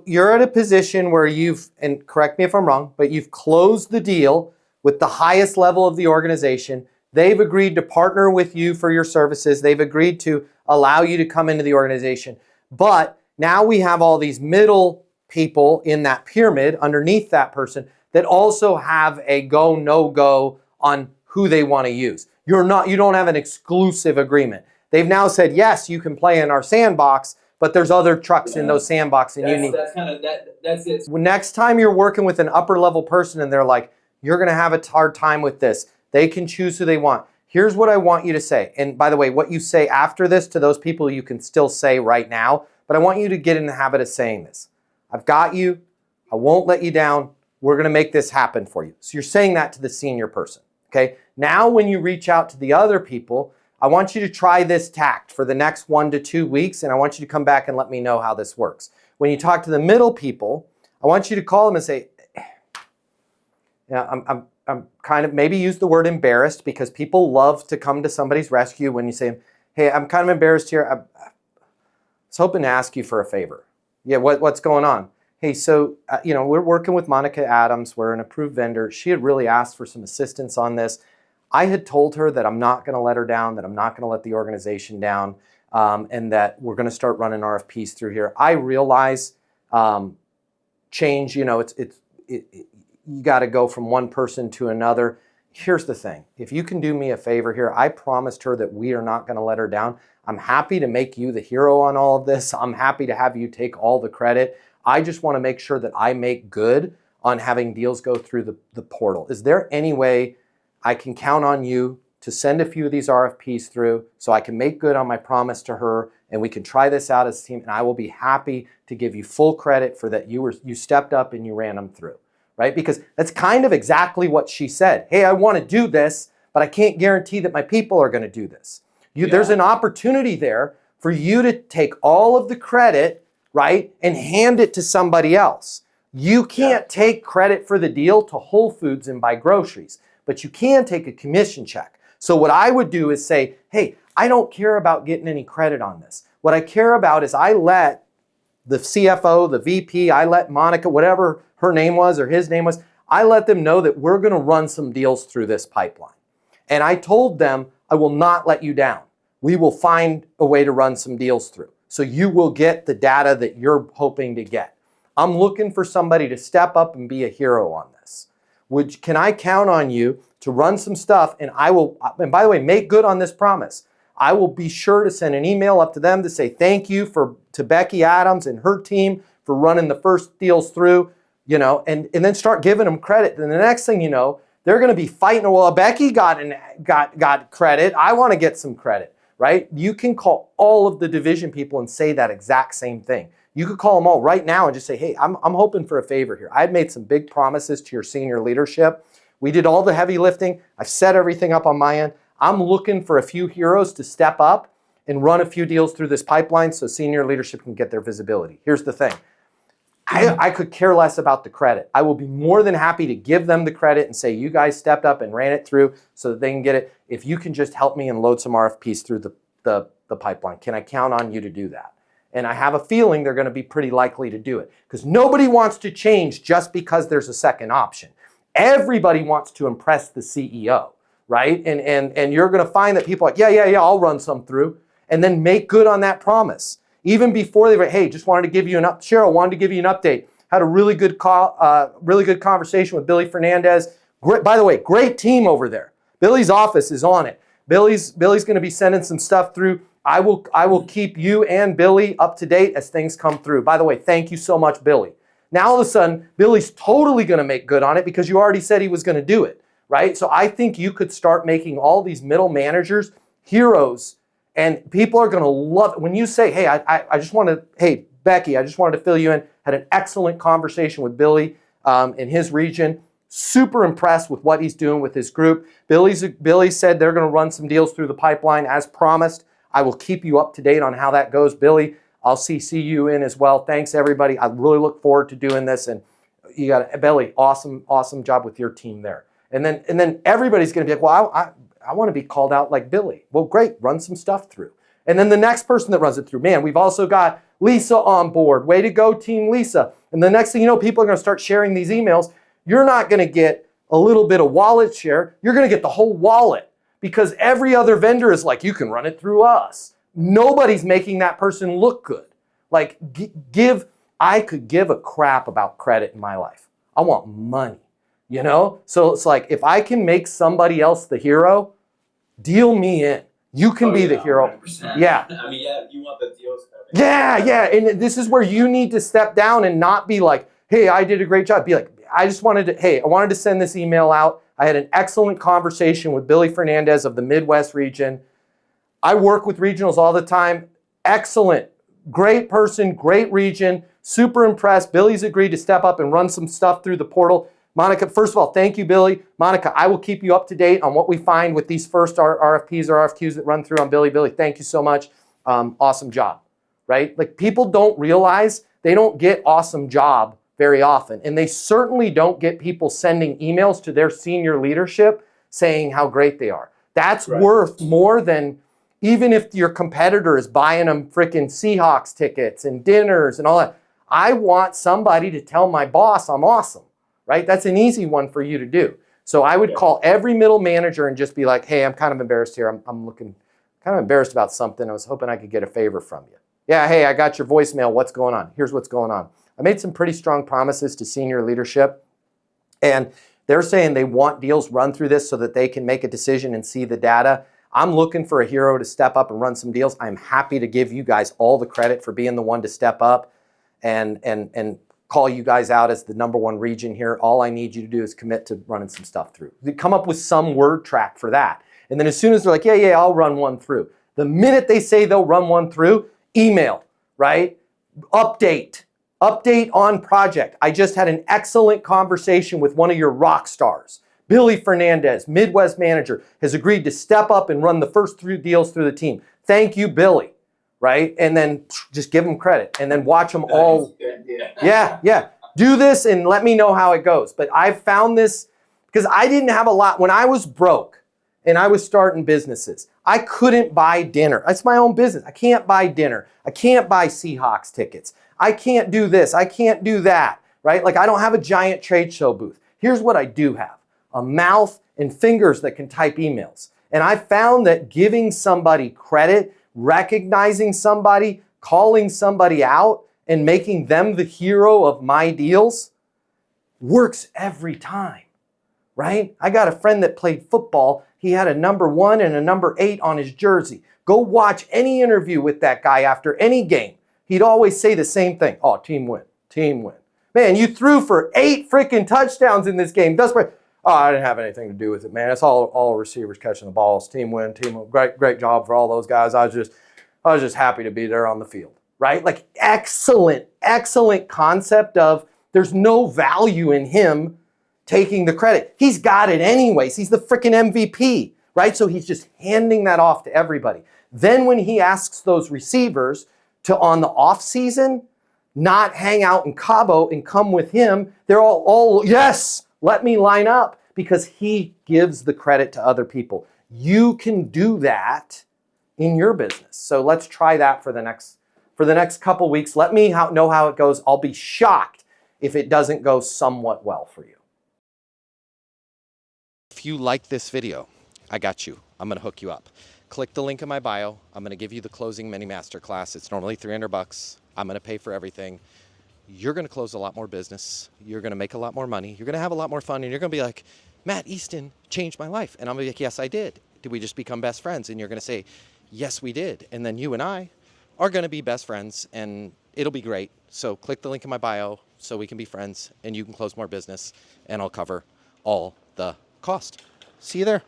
You're at a position where and correct me if I'm wrong, but you've closed the deal with the highest level of the organization. They've agreed to partner with you for your services. They've agreed to allow you to come into the organization. But now we have all these middle people in that pyramid underneath that person that also have a go, no go on who they want to use. You don't have an exclusive agreement. They've now said, yes, you can play in our sandbox, but there's other trucks in those sandboxes and you need. That's it. Next time you're working with an upper level person and they're like, you're going to have a hard time with this. They can choose who they want. Here's what I want you to say. And by the way, what you say after this to those people, you can still say right now, but I want you to get in the habit of saying this. I've got you. I won't let you down. We're going to make this happen for you. So you're saying that to the senior person. Okay. Now, when you reach out to the other people, I want you to try this tact for the next 1 to 2 weeks, and I want you to come back and let me know how this works. When you talk to the middle people, I want you to call them and say, yeah, I'm kind of, maybe use the word embarrassed, because people love to come to somebody's rescue when you say, hey, I'm kind of embarrassed here. I was hoping to ask you for a favor. Yeah, what's going on? Hey, so, we're working with Monica Adams. We're an approved vendor. She had really asked for some assistance on this. I had told her that I'm not going to let her down, that I'm not going to let the organization down, and that we're going to start running RFPs through here. I realize change, you got to go from one person to another. Here's the thing. If you can do me a favor here, I promised her that we are not going to let her down. I'm happy to make you the hero on all of this. I'm happy to have you take all the credit. I just want to make sure that I make good on having deals go through the portal. Is there any way I can count on you to send a few of these RFPs through so I can make good on my promise to her, and we can try this out as a team, and I will be happy to give you full credit for that. You stepped up and you ran them through, right? Because that's kind of exactly what she said. Hey, I want to do this, but I can't guarantee that my people are going to do this. There's an opportunity there for you to take all of the credit, right, and hand it to somebody else. You can't take credit for the deal to Whole Foods and buy groceries, but you can take a commission check. So what I would do is say, hey, I don't care about getting any credit on this. What I care about is I let the CFO, the VP, I let Monica, whatever her name was or his name was, I let them know that we're going to run some deals through this pipeline. And I told them, I will not let you down. We will find a way to run some deals through. So you will get the data that you're hoping to get. I'm looking for somebody to step up and be a hero on this. Can I count on you to run some stuff? And and by the way, make good on this promise. I will be sure to send an email up to them to say thank you to Becky Adams and her team for running the first deals through, and then start giving them credit. And the next thing you know, they're going to be fighting. Well, Becky got credit. I want to get some credit, right? You can call all of the division people and say that exact same thing. You could call them all right now and just say, hey, I'm hoping for a favor here. I've made some big promises to your senior leadership. We did all the heavy lifting. I've set everything up on my end. I'm looking for a few heroes to step up and run a few deals through this pipeline so senior leadership can get their visibility. Here's the thing. I could care less about the credit. I will be more than happy to give them the credit and say, you guys stepped up and ran it through so that they can get it. If you can just help me and load some RFPs through the pipeline, can I count on you to do that? And I have a feeling they're going to be pretty likely to do it, because nobody wants to change just because there's a second option. Everybody wants to impress the CEO, right? And you're going to find that people are like, yeah, I'll run some through, and then make good on that promise. Even before they were, hey, just wanted to give you Cheryl wanted to give you an update. Had a really good conversation with Billy Fernandez. Great, by the way, great team over there. Billy's office is on it. Billy's going to be sending some stuff through. I will keep you and Billy up to date as things come through. By the way, thank you so much, Billy. Now all of a sudden, Billy's totally going to make good on it because you already said he was going to do it, right? So I think you could start making all these middle managers heroes, and people are going to love it. When you say, hey, hey, Becky, I just wanted to fill you in. Had an excellent conversation with Billy in his region. Super impressed with what he's doing with his group. Billy said they're going to run some deals through the pipeline as promised. I will keep you up to date on how that goes. Billy, I'll CC you in as well. Thanks, everybody. I really look forward to doing this. And you got Billy, awesome job with your team there. And then everybody's going to be like, well, I want to be called out like Billy. Well, great. Run some stuff through. And then the next person that runs it through, man, we've also got Lisa on board. Way to go, Team Lisa. And the next thing you know, people are going to start sharing these emails. You're not going to get a little bit of wallet share. You're going to get the whole wallet because every other vendor is like, you can run it through us. Nobody's making that person look good. Like, I could give a crap about credit in my life. I want money, you know? So it's like, if I can make somebody else the hero, deal me in. You can be the hero. 100%. Yeah. I mean, yeah, you want the deals. Yeah. And this is where you need to step down and not be like, hey, I did a great job. Be like, I wanted to send this email out. I had an excellent conversation with Billy Fernandez of the Midwest region. I work with regionals all the time. Excellent. Great person, great region. Super impressed. Billy's agreed to step up and run some stuff through the portal. Monica, first of all, thank you, Billy. Monica, I will keep you up to date on what we find with these first RFPs or RFQs that run through on Billy. Billy, thank you so much. Awesome job, right? Like, people don't realize they don't get awesome job very often. And they certainly don't get people sending emails to their senior leadership saying how great they are. That's right. Worth more than even if your competitor is buying them freaking Seahawks tickets and dinners and all that. I want somebody to tell my boss I'm awesome, right? That's an easy one for you to do. So I would call every middle manager and just be like, hey, I'm kind of embarrassed here. I'm looking kind of embarrassed about something. I was hoping I could get a favor from you. Yeah, hey, I got your voicemail. What's going on? Here's what's going on. I made some pretty strong promises to senior leadership, and they're saying they want deals run through this so that they can make a decision and see the data. I'm looking for a hero to step up and run some deals. I'm happy to give you guys all the credit for being the one to step up and call you guys out as the #1 region here. All I need you to do is commit to running some stuff through. Come up with some word track for that. And then as soon as they're like, yeah, I'll run one through. The minute they say they'll run one through, email, right? Update on project. I just had an excellent conversation with one of your rock stars. Billy Fernandez, Midwest manager, has agreed to step up and run the first 3 deals through the team. Thank you, Billy, right? And then just give them credit and then watch them all. Yeah. Do this and let me know how it goes. But I've found this because I didn't have a lot. When I was broke and I was starting businesses, I couldn't buy dinner. That's my own business. I can't buy dinner. I can't buy Seahawks tickets. I can't do this. I can't do that, right? Like, I don't have a giant trade show booth. Here's what I do have: a mouth and fingers that can type emails. And I found that giving somebody credit, recognizing somebody, calling somebody out, and making them the hero of my deals works every time, right? I got a friend that played football. He had a #1 and a #8 on his jersey. Go watch any interview with that guy after any game. He'd always say the same thing. Oh, team win, team win. Man, you threw for 8 freaking touchdowns in this game. Oh, I didn't have anything to do with it, man. It's all receivers catching the balls. Team win, team win. Great job for all those guys. I was just happy to be there on the field, right? Like, excellent concept of there's no value in him taking the credit. He's got it anyways. He's the freaking MVP, right? So he's just handing that off to everybody. Then when he asks those receivers to, on the off season, not hang out in Cabo and come with him, they're all yes, let me line up, because he gives the credit to other people. You can do that in your business. So let's try that for the next couple weeks. Let me know how it goes. I'll be shocked if it doesn't go somewhat well for you. If you like this video, I got you. I'm going to hook you up. Click the link in my bio. I'm going to give you the closing mini masterclass. It's normally $300. I'm going to pay for everything. You're going to close a lot more business. You're going to make a lot more money. You're going to have a lot more fun. And you're going to be like, Matt Easton changed my life. And I'm going to be like, yes, I did. Did we just become best friends? And you're going to say, yes, we did. And then you and I are going to be best friends, and it'll be great. So click the link in my bio so we can be friends and you can close more business, and I'll cover all the cost. See you there.